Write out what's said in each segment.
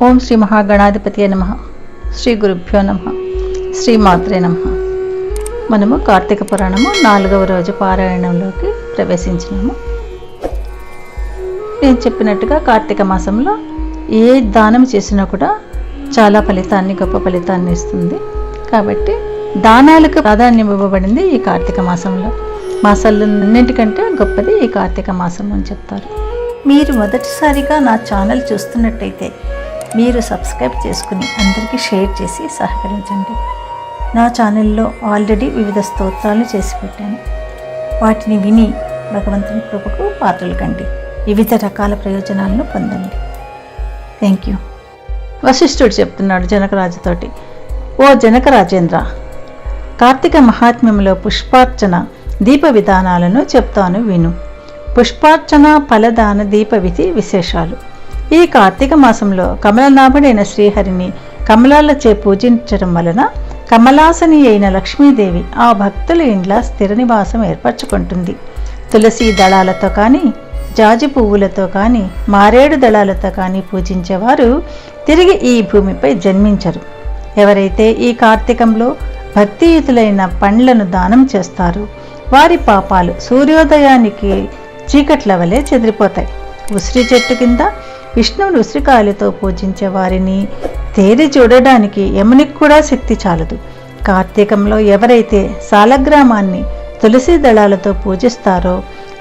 ఓం శ్రీ మహాగణాధిపతియే నమః. శ్రీ గురుభ్యో నమః. శ్రీ మాత్రే నమః. మనము కార్తీక పురాణము 4వ రోజు పారాయణంలోకి ప్రవేశించినాము. నేను చెప్పినట్టుగా కార్తీక మాసంలో ఏ దానం చేసినా కూడా చాలా గొప్ప ఫలితాన్ని ఇస్తుంది. కాబట్టి దానాలకు ప్రాధాన్యం ఇవ్వబడింది ఈ కార్తీక మాసంలో. మాసాలన్నింటికంటే గొప్పది ఈ కార్తీక మాసం అని చెప్తారు. మీరు మొదటిసారిగా నా ఛానల్ చూస్తున్నట్టయితే మీరు సబ్స్క్రైబ్ చేసుకుని అందరికీ షేర్ చేసి సహకరించండి. నా ఛానల్లో ఆల్రెడీ వివిధ స్తోత్రాలు చేసి పెట్టాను. వాటిని విని భగవంతుని కృపకు పాత్రలు కండి. వివిధ రకాల ప్రయోజనాలను పొందండి. Thank you. వశిష్ఠుడు చెప్తున్నాడు జనకరాజుతోటి, ఓ జనకరాజేంద్ర, కార్తీక మహాత్మ్యంలో పుష్పార్చన దీప విధానాలను చెప్తాను విను. పుష్పార్చన ఫలదాన దీప విధి విశేషాలు. ఈ కార్తీక మాసంలో కమలనాభుడైన శ్రీహరిని కమలాలచే పూజించడం వలన కమలాసని అయిన లక్ష్మీదేవి ఆ భక్తుల ఇండ్ల స్థిర నివాసం ఏర్పరచుకుంటుంది. తులసి దళాలతో కానీ, జాజి పువ్వులతో కానీ, మారేడు దళాలతో కానీ పూజించేవారు తిరిగి ఈ భూమిపై జన్మించరు. ఎవరైతే ఈ కార్తీకంలో భక్తియుతులైన పండ్లను దానం చేస్తారో వారి పాపాలు సూర్యోదయానికి చీకట్ల వలె చెదిరిపోతాయి. ఉసిరి చెట్టు కింద విష్ణువుని ఉసిరికాయలతో పూజించే వారిని తేరి చూడడానికి యమునికి కూడా శక్తి చాలదు. కార్తీకంలో ఎవరైతే సాలగ్రామాన్ని తులసి దళాలతో పూజిస్తారో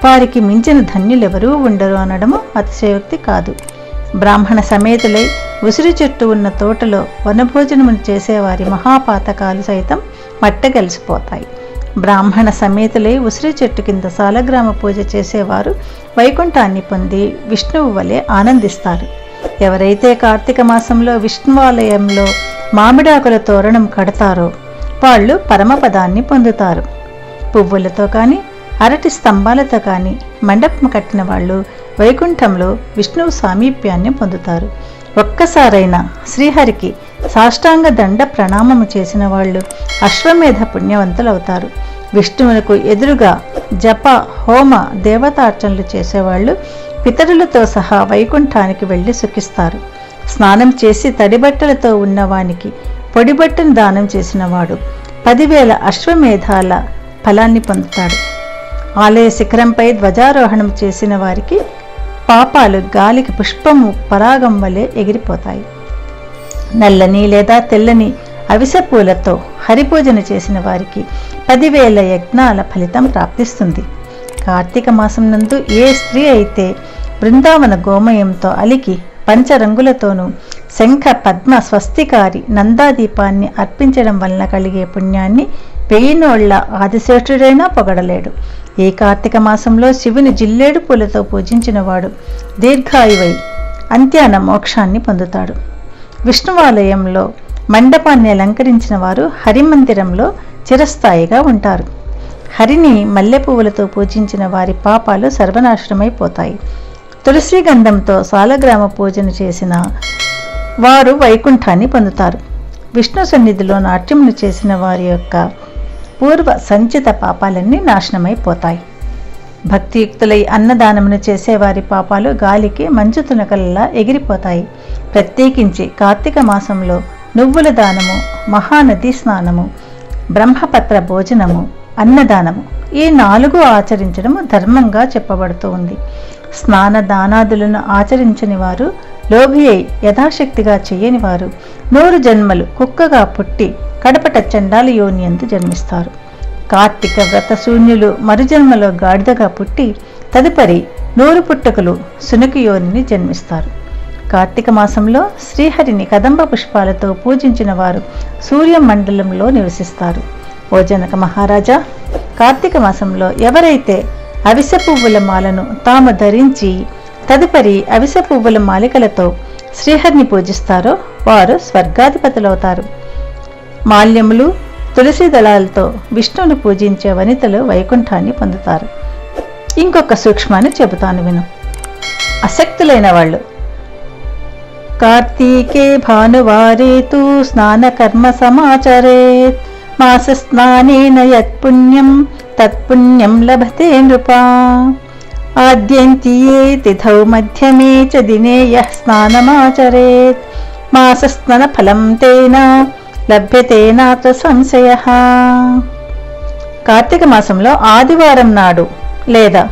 వారికి మించిన ధన్యులెవరూ ఉండరు అనడము అతిశయోక్తి కాదు. బ్రాహ్మణ సమేతులై ఉసిరి చెట్టు ఉన్న తోటలో వనభోజనమును చేసేవారి మహాపాతకాలు సైతం మట్టగలిసిపోతాయి. బ్రాహ్మణ సమేతులై ఉసిరి చెట్టు కింద సాలగ్రామ పూజ చేసేవారు వైకుంఠాన్ని పొంది విష్ణువు వలె ఆనందిస్తారు. ఎవరైతే కార్తీక మాసంలో విష్ణువాలయంలో మామిడాకుల తోరణం కడతారో వాళ్ళు పరమపదాన్ని పొందుతారు. పువ్వులతో కానీ, అరటి స్తంభాలతో కానీ మండపం కట్టిన వాళ్ళు వైకుంఠంలో విష్ణువు సామీప్యాన్ని పొందుతారు. ఒక్కసారైనా శ్రీహరికి సాష్టాంగ దండ ప్రణామము చేసిన వాళ్ళు అశ్వమేధ పుణ్యవంతులవుతారు. విష్ణువునకు ఎదురుగా జప, హోమ, దేవతార్చనలు చేసేవాళ్ళు పితరులతో సహా వైకుంఠానికి వెళ్ళి సుఖిస్తారు. స్నానం చేసి తడిబట్టలతో ఉన్నవానికి పొడిబట్టను దానం చేసినవాడు 10,000 అశ్వమేధాల ఫలాన్ని పొందుతాడు. ఆలయ శిఖరంపై ధ్వజారోహణం చేసిన వారికి పాపాలు గాలికి పుష్పము పరాగం వలె ఎగిరిపోతాయి. నల్లని లేదా తెల్లని అవిసె పూలతో హరిపూజన చేసిన వారికి 10,000 యజ్ఞాల ఫలితం ప్రాప్తిస్తుంది. కార్తీక మాసం నందు ఏ స్త్రీ అయితే బృందావన గోమయంతో అలికి పంచరంగులతోనూ శంఖ, పద్మ, స్వస్తికారి, నందాదీపాన్ని అర్పించడం వలన కలిగే పుణ్యాన్ని 1000 నోళ్ల ఆదిశేషుడైనా పొగడలేడు. ఈ కార్తీక మాసంలో శివుని జిల్లేడు పూలతో పూజించిన వాడు దీర్ఘాయువై అంత్యాన మోక్షాన్ని పొందుతాడు. విష్ణువాలయంలో మండపాన్ని అలంకరించిన వారు హరిమందిరంలో చిరస్థాయిగా ఉంటారు. హరిని మల్లె పువ్వులతో పూజించిన వారి పాపాలు సర్వనాశనమైపోతాయి. తులసి గంధంతో సాలగ్రామ పూజను చేసిన వారు వైకుంఠాన్ని పొందుతారు. విష్ణు సన్నిధిలో నాట్యమును చేసిన వారి యొక్క పూర్వ సంచిత పాపాలన్నీ నాశనమైపోతాయి. భక్తియుక్తులై అన్నదానమును చేసేవారి పాపాలు గాలికి మంచు తునకలలా ఎగిరిపోతాయి. ప్రత్యేకించి కార్తీక మాసంలో నువ్వుల దానము, మహానదీ స్నానము, బ్రహ్మపత్ర భోజనము, అన్నదానము ఈ 4 ఆచరించడము ధర్మంగా చెప్పబడుతూ ఉంది. స్నాన దానాదులను ఆచరించని వారు, లోభి అయి యథాశక్తిగా చేయని వారు 100 జన్మలు కుక్కగా పుట్టి కడపట చండాల యోనియందు జన్మిస్తారు. కార్తీక వ్రత శూన్యులు మరుజన్మలో గాడిదగా పుట్టి తదుపరి 100 పుట్టుకలు సునకి యోనిని జన్మిస్తారు. కార్తీక మాసంలో శ్రీహరిని కదంబ పుష్పాలతో పూజించిన వారు సూర్యమండలంలో నివసిస్తారు. ఓ జనక మహారాజా, కార్తీక మాసంలో ఎవరైతే అవిసె పువ్వుల మాలను తాము ధరించి తదుపరి అవిసె పువ్వుల మాలికలతో శ్రీహరిని పూజిస్తారో వారు స్వర్గాధిపతులవుతారు. మాల్యములు, తులసి దళాలతో విష్ణువును పూజించే వనితలు వైకుంఠాన్ని పొందుతారు. ఇంకొక సూక్ష్మాన్ని చెబుతాను విను. అశక్తులైన వాళ్ళు కార్తీకే భానువారే తు స్నానకర్మ సమాచరేత్ మాస స్నానేన యత్పుణ్యం తత్పుణ్యం లభతే నృపా. ఆద్యంతియే తిథౌ మధ్యమే చ దినే యః స్నానమాచరేత్ మాసస్నాన ఫలం తేన లభ్యతే నాత్ర సంశయః. కార్తీక మాసంలో ఆదివారం నాడు లేదా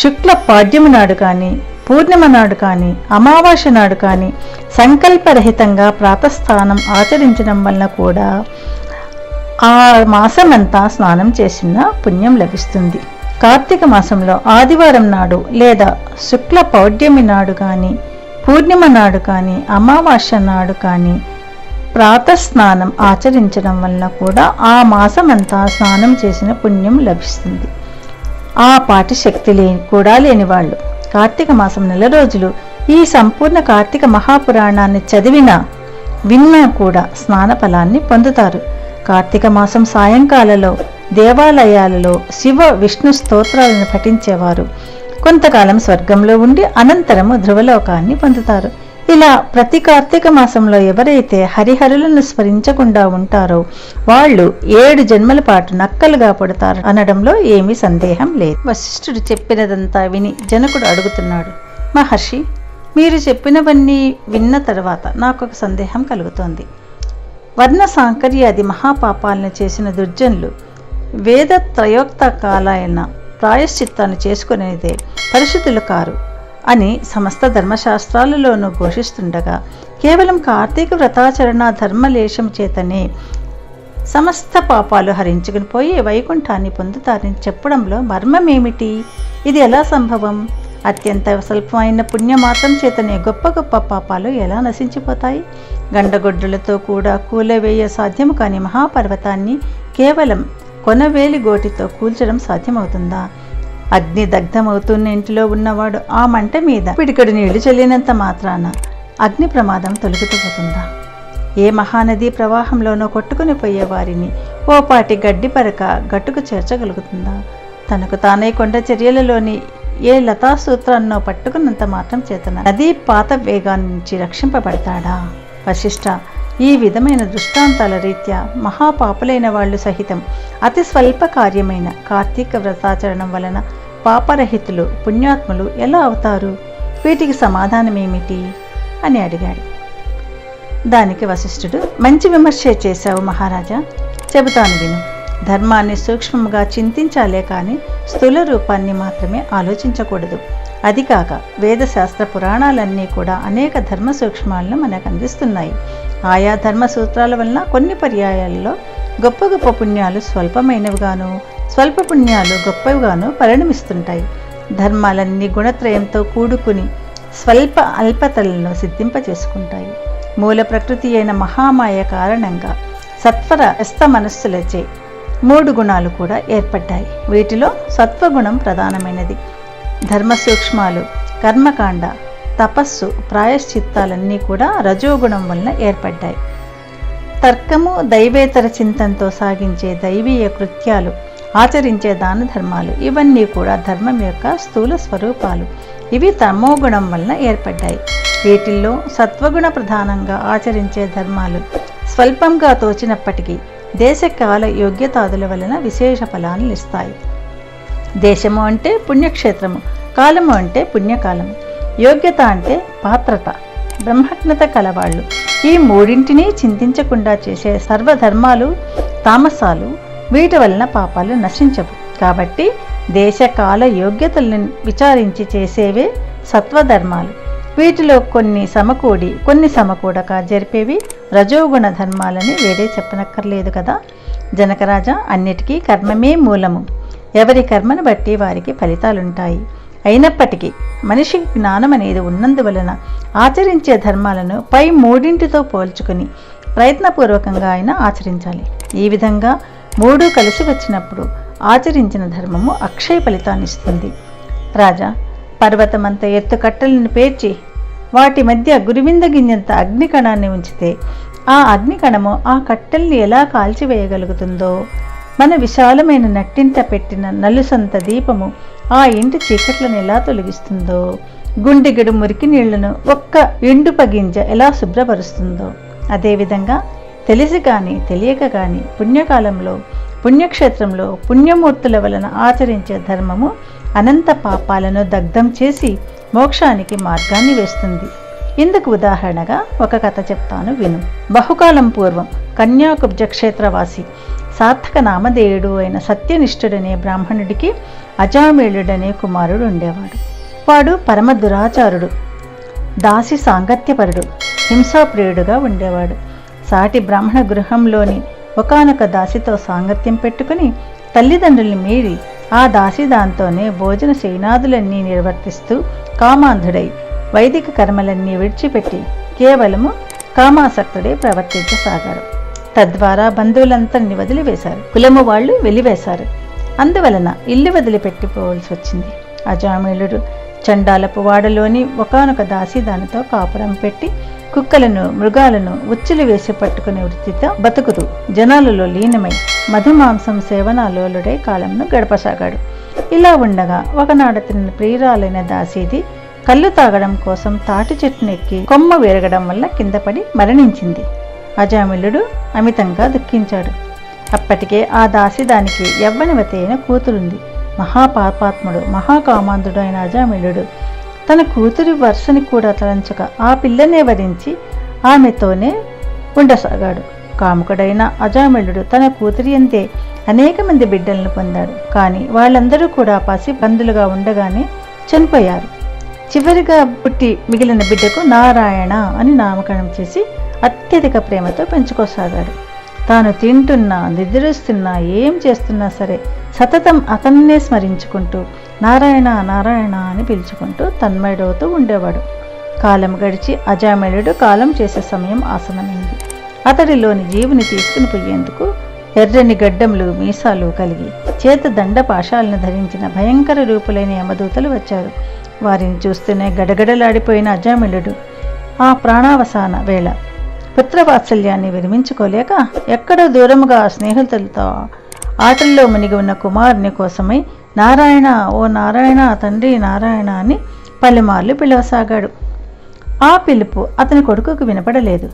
శుక్ల పాడ్యము నాడు కానీ, పూర్ణిమ నాడు కానీ, అమావాస్య నాడు కానీ సంకల్పరహితంగా ప్రాతస్థానం ఆచరించడం వలన కూడా ఆ మాసమంతా స్నానం చేసిన పుణ్యం లభిస్తుంది. కార్తీక మాసంలో ఆదివారం నాడు లేదా శుక్ల పౌర్ణమి నాడు కానీ, పూర్ణిమ నాడు కానీ, అమావాస్య నాడు కానీ ప్రాతస్నానం ఆచరించడం వలన కూడా ఆ మాసమంతా స్నానం చేసిన పుణ్యం లభిస్తుంది. ఆ పాటి శక్తి లేని వాళ్ళు కార్తీక మాసం నెల రోజులు ఈ సంపూర్ణ కార్తీక మహాపురాణాన్ని చదివినా విన్నా కూడా స్నాన ఫలాన్ని పొందుతారు. కార్తీక మాసం సాయంకాలలో దేవాలయాలలో శివ విష్ణు స్తోత్రాలను పఠించేవారు కొంతకాలం స్వర్గంలో ఉండి అనంతరము ధ్రువలోకాన్ని పొందుతారు. ఇలా ప్రతి కార్తీక మాసంలో ఎవరైతే హరిహరులను స్మరించకుండా ఉంటారో వాళ్ళు 7 జన్మల పాటు నక్కలుగా పుడతారు అనడంలో ఏమీ సందేహం లేదు. వశిష్ఠుడు చెప్పినదంతా విని జనకుడు అడుగుతున్నాడు, మహర్షి, మీరు చెప్పినవన్నీ విన్న తర్వాత నాకొక సందేహం కలుగుతోంది. వర్ణ సాంకర్యాది మహాపాపాలను చేసిన దుర్జనులు వేద త్రయోక్త కాలాయన ప్రాయశ్చిత్తాన్ని చేసుకునేదే పరిశుద్ధులు కారు అని సమస్త ధర్మశాస్త్రాలలోనూ ఘోషిస్తుండగా కేవలం కార్తీక వ్రతాచరణ ధర్మలేశం చేతనే సమస్త పాపాలు హరించుకుని పోయి వైకుంఠాన్ని పొందుతారని చెప్పడంలో మర్మమేమిటి? ఇది ఎలా సంభవం? అత్యంత స్వల్పమైన పుణ్యమాత్రం చేతనే గొప్ప గొప్ప పాపాలు ఎలా నశించిపోతాయి? గండగొడ్డులతో కూడా కూలవేయ సాధ్యము కాని మహాపర్వతాన్ని కేవలం కొనవేలి గోటితో కూల్చడం సాధ్యమవుతుందా? అగ్ని దగ్ధమవుతున్న ఇంటిలో ఉన్నవాడు ఆ మంట మీద పిడికడు నీళ్లు చల్లినంత మాత్రాన అగ్ని ప్రమాదం తొలగిపోతుందా? ఏ మహానదీ ప్రవాహంలోనో కొట్టుకుని పోయే వారిని ఓ పాటి గడ్డి పరక గట్టుకు చేర్చగలుగుతుందా? తనకు తానే కొండ చర్యలలోని ఏ లతాసూత్రాన్నో పట్టుకున్నంత మాత్రం చేతన నదీ పాత వేగాన్ని నుంచి రక్షింపబడతాడా? వశిష్ఠ, ఈ విధమైన దృష్టాంతాల రీత్యా మహాపాపులైన వాళ్ళు సహితం అతి స్వల్ప కార్యమైన కార్తీక వ్రతాచరణం వలన పాపరహితులు పుణ్యాత్ములు ఎలా అవుతారు? వీటికి సమాధానమేమిటి అని అడిగాడు. దానికి వశిష్ఠుడు, మంచి విమర్శే చేశావు మహారాజా, చెబుతాను విను. ధర్మాన్ని సూక్ష్మంగా చింతించాలే కానీ స్థూల రూపాన్ని మాత్రమే ఆలోచించకూడదు. అది కాక వేదశాస్త్ర పురాణాలన్నీ కూడా అనేక ధర్మ సూక్ష్మాలను మనకు అందిస్తున్నాయి. ఆయా ధర్మ సూత్రాల వలన కొన్ని పర్యాయాలలో గొప్ప గొప్ప పుణ్యాలు స్వల్పమైనవిగాను, స్వల్ప పుణ్యాలు గొప్పవిగాను పరిణమిస్తుంటాయి. ధర్మాలన్నీ గుణత్రయంతో కూడుకుని స్వల్ప అల్పతలను సిద్ధింపచేసుకుంటాయి. మూల ప్రకృతి అయిన మహామాయ కారణంగా సత్వర హస్త మనస్సులచే 3 గుణాలు కూడా ఏర్పడ్డాయి. వీటిలో సత్వగుణం ప్రధానమైనది. ధర్మ సూక్ష్మాలు, కర్మకాండ, తపస్సు, ప్రాయశ్చిత్తాలన్నీ కూడా రజోగుణం వలన ఏర్పడ్డాయి. తర్కము, దైవేతర చింతనతో సాగించే దైవీయ కృత్యాలు, ఆచరించే దాన ధర్మాలు ఇవన్నీ కూడా ధర్మం యొక్క స్థూల స్వరూపాలు. ఇవి తమోగుణం వలన ఏర్పడ్డాయి. వీటిల్లో సత్వగుణ ప్రధానంగా ఆచరించే ధర్మాలు స్వల్పంగా తోచినప్పటికీ దేశకాల యోగ్యతాదుల వలన విశేష ఫలాన్ని ఇస్తాయి. దేశము అంటే పుణ్యక్షేత్రము, కాలము అంటే పుణ్యకాలము, యోగ్యత అంటే పాత్రత, బ్రహ్మజ్ఞత కలవాళ్ళు. ఈ మూడింటినీ చింతించకుండా చేసే సర్వధర్మాలు తామసాలు. వీటి వలన పాపాలు నశించవు. కాబట్టి దేశకాల యోగ్యతలను విచారించి చేసేవే సత్వధర్మాలు. వీటిలో కొన్ని సమకూడి కొన్ని సమకూడక జరిపేవి రజోగుణ ధర్మాలని వేరే చెప్పనక్కర్లేదు కదా. జనకరాజా, అన్నిటికీ కర్మమే మూలము. ఎవరి కర్మను బట్టి వారికి ఫలితాలుంటాయి. అయినప్పటికీ మనిషికి జ్ఞానం అనేది ఉన్నందువలన ఆచరించే ధర్మాలను పై 3తో పోల్చుకుని ప్రయత్నపూర్వకంగా అయినా ఆచరించాలి. ఈ విధంగా 3 కలిసి వచ్చినప్పుడు ఆచరించిన ధర్మము అక్షయ ఫలితాన్ని ఇస్తుంది. రాజా, పర్వతమంత ఎత్తు కట్టెలను పేర్చి వాటి మధ్య గురివింద గింజంత అగ్నికణాన్ని ఉంచితే ఆ అగ్నికణము ఆ కట్టెల్ని ఎలా కాల్చివేయగలుగుతుందో, మన విశాలమైన నట్టింట పెట్టిన నలుసంత దీపము ఆ ఇంటి చీకట్లను ఎలా తొలగిస్తుందో, గుండెగడు మురికి నీళ్లను ఒక్క ఎండుప గింజ ఎలా శుభ్రపరుస్తుందో, అదేవిధంగా తెలిసి కానీ తెలియక కానీ పుణ్యకాలంలో పుణ్యక్షేత్రంలో పుణ్యమూర్తుల వలన ఆచరించే ధర్మము అనంత పాపాలను దగ్ధం చేసి మోక్షానికి మార్గాన్ని వేస్తుంది. ఇందుకు ఉదాహరణగా ఒక కథ చెప్తాను విను. బహుకాలం పూర్వం కన్యాకుబ్జ క్షేత్రవాసి సార్థక నామధేయుడు అయిన సత్యనిష్ఠుడనే బ్రాహ్మణుడికి అజామేళుడనే కుమారుడు ఉండేవాడు. వాడు పరమ దురాచారుడు, దాసి సాంగత్యపరుడు, హింసాప్రియుడుగా ఉండేవాడు. సాటి బ్రాహ్మణ గృహంలోని ఒకానొక దాసితో సాంగత్యం పెట్టుకుని తల్లిదండ్రుల్ని మీరి ఆ దాసి దాంతోనే భోజన శయనాదులన్నీ నిర్వర్తిస్తూ కామాంధుడై వైదిక కర్మలన్నీ విడిచిపెట్టి కేవలము కామాసక్తుడే ప్రవర్తించసాగాడు. తద్వారా బంధువులంతరిని వదిలివేశారు, కులము వాళ్ళు వెలివేశారు. అందువలన ఇల్లు వదిలిపెట్టిపోవలసి వచ్చింది. అజామేళుడు చండాలపు వాడలోని ఒకానొక దాసి దానితో కాపురం పెట్టి కుక్కలను మృగాలను ఉచ్చులు వేసి పట్టుకునే వృత్తితో బతుకుతూ జనాలలో లీనమై మధుమాంసం సేవనాలోలుడై కాలంను గడపసాగాడు. ఇలా ఉండగా ఒకనాడు అతని ప్రియురాలైన దాసీది కళ్ళు తాగడం కోసం తాటి చెట్టును ఎక్కి కొమ్మ విరగడం వల్ల కింద పడి మరణించింది. అజామిళుడు అమితంగా దుఃఖించాడు. అప్పటికే ఆ దాసి దానికి యవ్వనవతి అయిన కూతురుంది. మహాపాపాత్ముడు మహాకామాంధుడు అయిన అజామిళుడు తన కూతురి వరుసని కూడా తలంచక ఆ పిల్లనే వరించి ఆమెతోనే ఉండసాగాడు. కాముకుడైన అజామిళుడు తన కూతురి అంతే అనేక మంది బిడ్డలను పొందాడు. కానీ వాళ్ళందరూ కూడా పసిబందులుగా ఉండగానే చనిపోయారు. చివరిగా పుట్టి మిగిలిన బిడ్డకు నారాయణ అని నామకరణం చేసి అత్యధిక ప్రేమతో పెంచుకోసాగాడు. తాను తింటున్నా నిద్రిస్తున్నా ఏం చేస్తున్నా సరే సతతం అతన్నే స్మరించుకుంటూ నారాయణ నారాయణ అని పిలుచుకుంటూ తన్మయుడవుతూ ఉండేవాడు. కాలం గడిచి అజామిళుడు కాలం చేసే సమయం ఆసనమైంది. అతడిలోని జీవుని తీసుకుని పోయేందుకు ఎర్రని గడ్డములు మీసాలు కలిగి చేత దండ పాశాలను ధరించిన భయంకర రూపులైన యమదూతలు వచ్చారు. వారిని చూస్తూనే గడగడలాడిపోయిన అజామిళుడు ఆ ప్రాణావసాన వేళ పుత్రవాత్సల్యాన్ని విరమించుకోలేక ఎక్కడో దూరముగా స్నేహితులతో ఆటల్లో మునిగి ఉన్న కుమారుని కోసమై నారాయణ ఓ నారాయణ తండ్రి నారాయణ అని పలుమార్లు పిలవసాగాడు. ఆ పిలుపు అతని కొడుకుకు వినపడలేదు.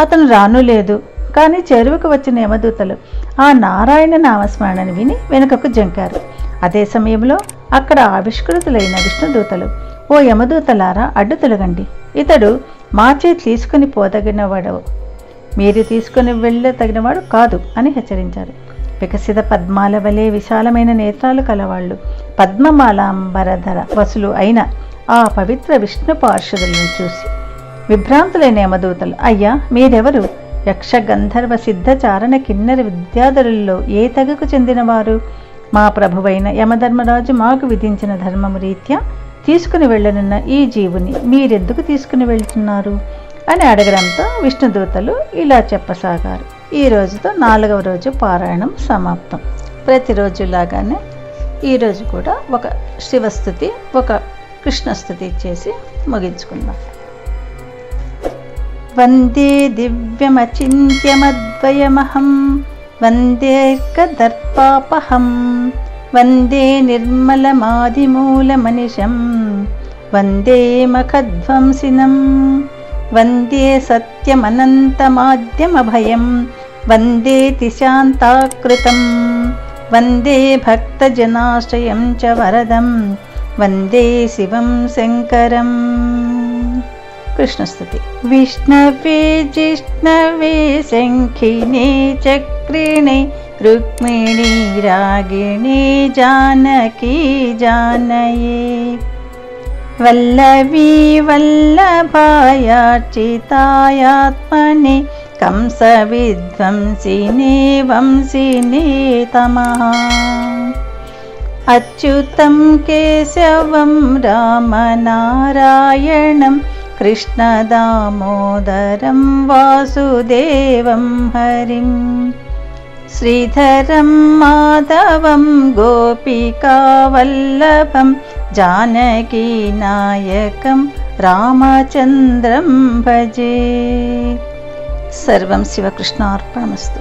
అతను రాను లేదు. కానీ చెరువుకు వచ్చిన యమదూతలు ఆ నారాయణ నామస్మరణని విని వెనుకకు జంకారు. అదే సమయంలో అక్కడ ఆవిష్కృతులైన విష్ణుదూతలు ఓ యమదూతలారా అడ్డు తొలగండి, ఇతడు మాచే తీసుకుని పోదగినవాడు, మీరు తీసుకుని వెళ్ళతగినవాడు కాదు అని హెచ్చరించారు. వికసిత పద్మాల వలె విశాలమైన నేత్రాలు కలవాళ్ళు పద్మమాలాంబరధర వసులు అయిన ఆ పవిత్ర విష్ణు పార్షదులను చూసి విభ్రాంతులైన యమదూతలు అయ్యా మీరెవరు? యక్ష గంధర్వ సిద్ధ చారణ కిన్నెర విద్యాధరుల్లో ఏ తెగకు చెందినవారు? మా ప్రభువైన యమధర్మరాజు మాకు విధించిన ధర్మము రీత్యా తీసుకుని వెళ్ళనున్న ఈ జీవుని మీరెందుకు తీసుకుని వెళ్తున్నారు అని అడగడంతో విష్ణుదూతలు ఇలా చెప్పసాగారు. ఈ రోజుతో 4వ రోజు పారాయణం సమాప్తం. ప్రతిరోజులాగానే ఈరోజు కూడా ఒక శివస్థుతి ఒక కృష్ణస్థుతి చేసి ముగించుకుందాం. వందే దివ్యమచింత్యమద్వయమహం వందేర్కదర్పాపహం వందే నిర్మలమాదిమూలమనిశం వందే మఖధ్వంసినం వందే సత్యమనంతమాద్యమభయం వందే తిశాంతాకృతం వందే భక్తజనాశ్రయం చ వరదం వందే శివం శంకరం. కృష్ణస్తుతి. విష్ణవే జిష్ణవే శంఖినే చక్రిణే రుక్మిణీ రాగిణీ జానకీ జానయే వల్లవీ వల్లభాయార్చితాయాత్మనే కంస విధ్వంసినే వంశినే తమః అచ్యుతం కేశవం రామనారాయణం కృష్ణదామోదరం వాసుదేవం హరిం శ్రీధరం మాధవం గోపికావల్లభం జానకీనాయకం రామచంద్రం భజే. సర్వం శివకృష్ణార్పణమస్తు.